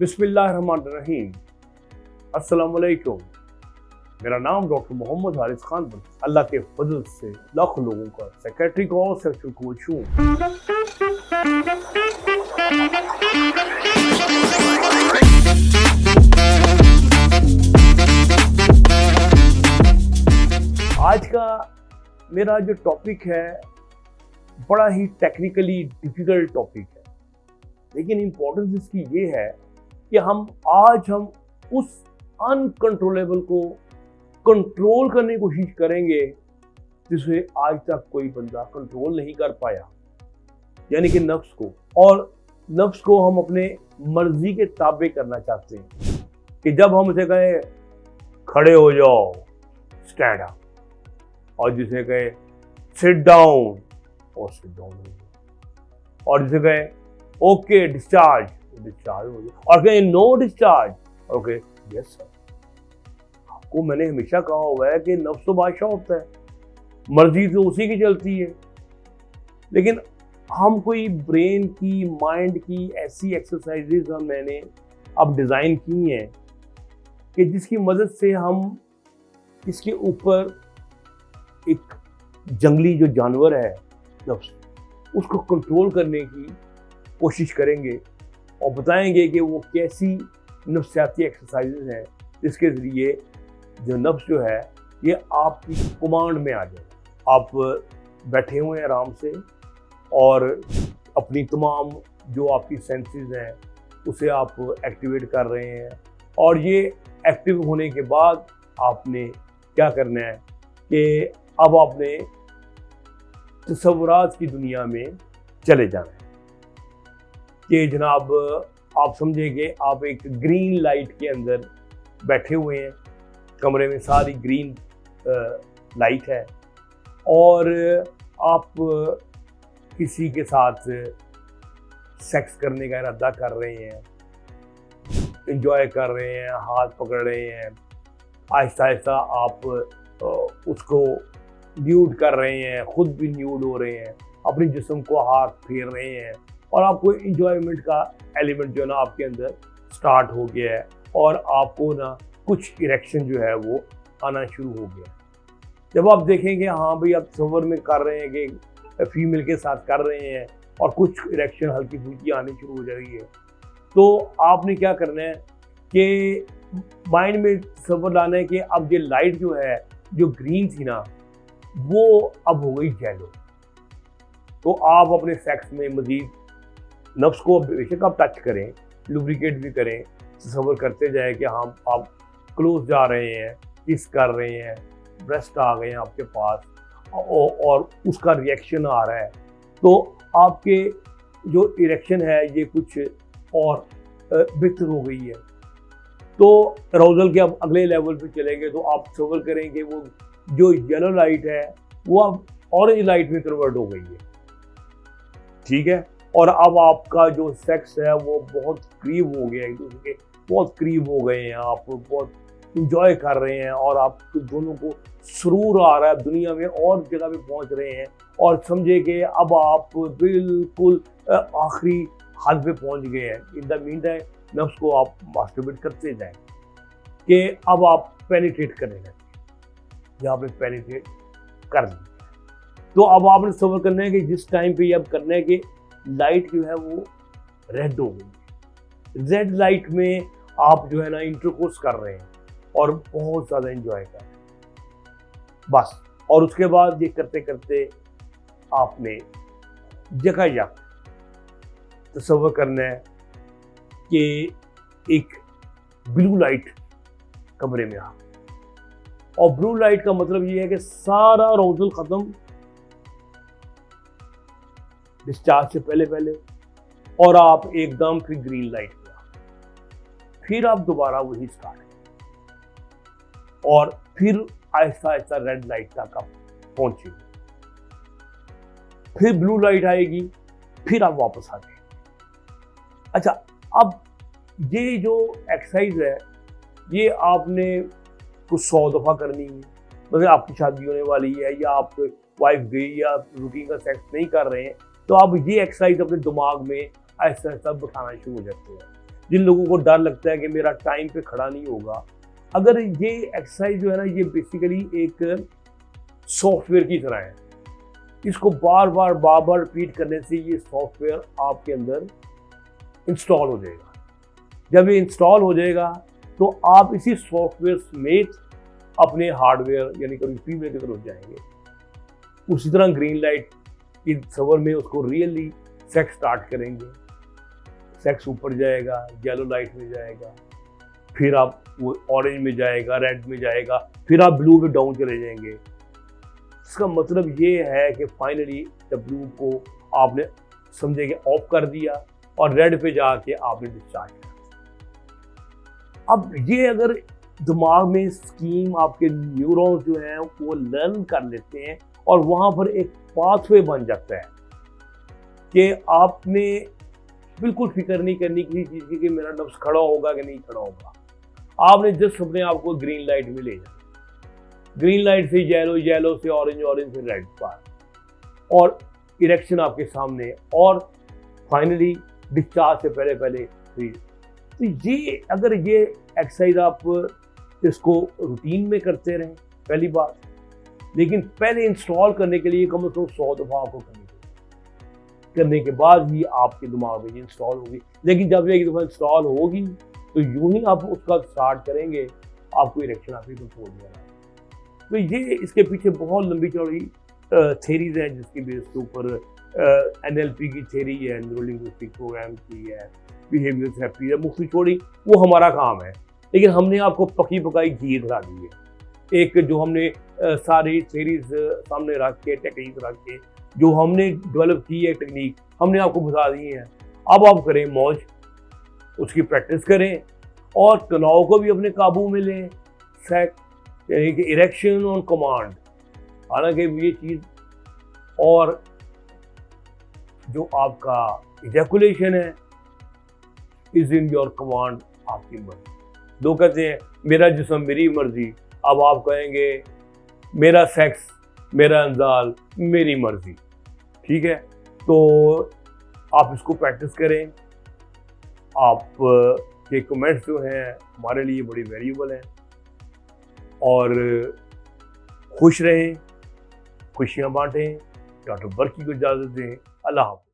बिस्मिल्लाहिर्रहमानिर्रहीम। अस्सलाम वालेकुम। मेरा नाम डॉक्टर मोहम्मद हारिस खान बन अल्लाह के फजल से लाखों लोगों का सेक्रेटरी और सेक्शन कोच हूँ। आज का मेरा जो टॉपिक है बड़ा ही टेक्निकली डिफिकल्ट टॉपिक है, लेकिन इम्पोर्टेंस इसकी ये है कि हम उस अनकंट्रोलेबल को कंट्रोल करने की कोशिश करेंगे जिसे आज तक कोई बंदा कंट्रोल नहीं कर पाया, यानी कि नफ्स को। और नफ्स को हम अपने मर्जी के ताबे करना चाहते हैं कि जब हम उसे कहें खड़े हो जाओ, स्टैंड अप, और जिसे कहे सिट डाउन और सिट डाउन हो जाओ, और जिसे कहे ओके डिस्चार्ज हो जाओ, और कहे no discharge, okay yes sir. आपको मैंने हमेशा कहा हुआ है कि नफ्स तो बादशाह होता है, मर्जी तो उसी की चलती है, लेकिन हम कोई ब्रेन की, माइंड की ऐसी एक्सरसाइजेज मैंने अब डिज़ाइन की हैं कि जिसकी मदद से हम इसके ऊपर एक जंगली जो जानवर है नफ्स, उसको कंट्रोल करने की कोशिश करेंगे और बताएंगे कि वो कैसी नफ्सियाती एक्सरसाइजेज हैं जिसके ज़रिए जो नफ्स जो है ये आपकी कमांड में आ जाए। आप बैठे हुए हैं आराम से और अपनी तमाम जो आपकी सेंसेस हैं उसे आप एक्टिवेट कर रहे हैं, और ये एक्टिव होने के बाद आपने क्या करना है कि अब आपने तसव्वुरात की दुनिया में चले जाना है कि जनाब आप समझेंगे आप एक ग्रीन लाइट के अंदर बैठे हुए हैं, कमरे में सारी ग्रीन लाइट है, और आप किसी के साथ सेक्स करने का इरादा कर रहे हैं, एंजॉय कर रहे हैं, हाथ पकड़ रहे हैं, आहिस्ता आहिस्ता आप उसको न्यूड कर रहे हैं, खुद भी न्यूड हो रहे हैं, अपने जिस्म को हाथ फेर रहे हैं, और आपको इंजॉयमेंट का एलिमेंट जो है ना आपके अंदर स्टार्ट हो गया है, और आपको ना कुछ इरेक्शन जो है वो आना शुरू हो गया। जब आप देखेंगे हाँ भाई आप तसव्वुर में कर रहे हैं कि फीमेल के साथ कर रहे हैं और कुछ इरेक्शन हल्की फुल्की आनी शुरू हो जाएगी है, तो आपने क्या करना है कि माइंड में तसव्वुर लाना है कि अब ये लाइट जो है जो ग्रीन थी ना वो अब हो गई येलो। तो आप अपने सेक्स में मजीद नफ्स को बेशक आप टच करें, लुब्रिकेट भी करें, तसव्वुर करते जाए कि हाँ आप क्लोज जा रहे हैं, किस कर रहे हैं, ब्रेस्ट आ गए हैं आपके पास और उसका रिएक्शन आ रहा है, तो आपके जो इरेक्शन है ये कुछ और बेहतर हो गई है। तो अराउजल के अब अगले लेवल पे चलेंगे तो आप तसव्वुर करेंगे वो जो येलो लाइट है वो अब ऑरेंज लाइट में कन्वर्ट हो गई है, ठीक है, और अब आपका जो सेक्स है वो बहुत करीब हो गया, एक दूसरे के बहुत करीब हो गए हैं, आप बहुत इंजॉय कर रहे हैं, और आप दोनों को सुरूर आ रहा है, दुनिया में और जगह पे पहुंच रहे हैं, और समझे कि अब आप बिल्कुल आखिरी हद पे पहुंच गए हैं। इन द मीन टाइम नफ्स को आप मास्टरबेट करते जाएं कि अब आप पेनिट्रेट करने लगे, या आपने पेनिट्रेट कर लिया, तो अब आपने तसव्वुर करना है कि जिस टाइम पे ये अब करना है कि लाइट जो है वो रेड हो गई, रेड लाइट में आप जो है ना इंटरकोर्स कर रहे हैं और बहुत ज़्यादा एंजॉय कर रहे हैं बस। और उसके बाद ये करते करते आपने जगह जा तसव्वुर करना है कि एक ब्लू लाइट कमरे में आ, और ब्लू लाइट का मतलब ये है कि सारा अराउजल ख़त्म डिस्चार्ज से पहले पहले, और आप एकदम फिर ग्रीन लाइट में आ, फिर आप दोबारा वही स्टार्ट करें, और फिर आहिस्ता आहिस्ता रेड लाइट तक आप पहुंचेंगे, फिर ब्लू लाइट आएगी, फिर आप वापस आ जाएंगे। अच्छा, अब ये जो एक्सरसाइज है ये आपने कुछ 100 दफ़ा करनी है, मतलब आपकी शादी होने वाली है या आप वाइफ गई या रूटीन का सेक्स नहीं कर रहे हैं, तो आप ये एक्सरसाइज अपने दिमाग में आहिस्ता आहिस्ता बिठाना शुरू हो जाते हैं। जिन लोगों को डर लगता है कि मेरा टाइम पे खड़ा नहीं होगा, अगर ये एक्सरसाइज जो है ना, ये बेसिकली एक सॉफ्टवेयर की तरह है। इसको बार बार रिपीट करने से ये सॉफ्टवेयर आपके अंदर इंस्टॉल हो जाएगा। जब ये इंस्टॉल हो जाएगा तो आप इसी सॉफ्टवेयर समेत अपने हार्डवेयर यानी कि फीमेल की तरफ जाएंगे। उसी तरह ग्रीन लाइट की सवर में उसको रियली सेक्स स्टार्ट करेंगे, सेक्स ऊपर जाएगा, येलो लाइट में जाएगा, फिर आप वो ऑरेंज में जाएगा, रेड में जाएगा, फिर आप ब्लू में डाउन चले जाएंगे। इसका मतलब ये है कि फाइनली जब ब्लू को आपने समझे कि ऑफ कर दिया और रेड पे जाके आपने डिस्चार्ज किया। अब ये अगर दिमाग में स्कीम आपके न्यूरॉन्स जो हैं वो लर्न कर लेते हैं और वहाँ पर एक पाथवे बन जाता है कि आपने बिल्कुल फिक्र नहीं करनी किसी चीज़ की कि मेरा नफ्स खड़ा होगा कि नहीं खड़ा होगा। आपने जस्ट अपने आप को ग्रीन लाइट में ले जाना, ग्रीन लाइट से येलो, येलो से ऑरेंज, ऑरेंज से रेड पर, और इरेक्शन आपके सामने, और फाइनली डिस्चार्ज से पहले फ्री। तो ये अगर ये एक्सरसाइज आप इसको रूटीन में करते रहें पहली बात, लेकिन पहले इंस्टॉल करने के लिए कम से कम 100 दफ़ा आपको करनी चाहिए। करने के बाद ही आपके दिमाग में इंस्टॉल होगी। लेकिन जब एक दफ़ा इंस्टॉल होगी तो यूं ही आप उसका स्टार्ट करेंगे, आपको इरेक्शन आपकी कंट्रोल में आना। तो ये इसके पीछे बहुत लंबी चौड़ी थेरीज हैं जिसकी बेस के ऊपर NLP की थेरी है, न्यूरो लिंग्विस्टिक प्रोग्राम की है, बिहेवियर थेरेपी है, मुफ्ती छोड़ी, वो हमारा काम है। लेकिन हमने आपको पकी पकाई घी खिला दी है। एक जो हमने सारी थेरीज सामने रख के, टेक्निक रख के जो हमने डेवलप की है टेक्निक, हमने आपको बता दी है। अब आप करें मौज, उसकी प्रैक्टिस करें और तनाव को भी अपने काबू में लें। सेक्स यानी कि इरेक्शन ऑन कमांड, हालांकि ये चीज़, और जो आपका इजैकुलेशन है इज इन योर कमांड, आपकी मर्जी। लोग कहते हैं मेरा जिस्म मेरी मर्जी, अब आप कहेंगे मेरा सेक्स मेरा अंजाल मेरी मर्जी। ठीक है, तो आप इसको प्रैक्टिस करें। आप के कमेंट्स जो हैं हमारे लिए बड़ी वैल्यूबल हैं, और खुश रहें, खुशियाँ बांटें। डॉक्टर बर्की को इजाज़त दें। अल्लाह हाफ़िज़।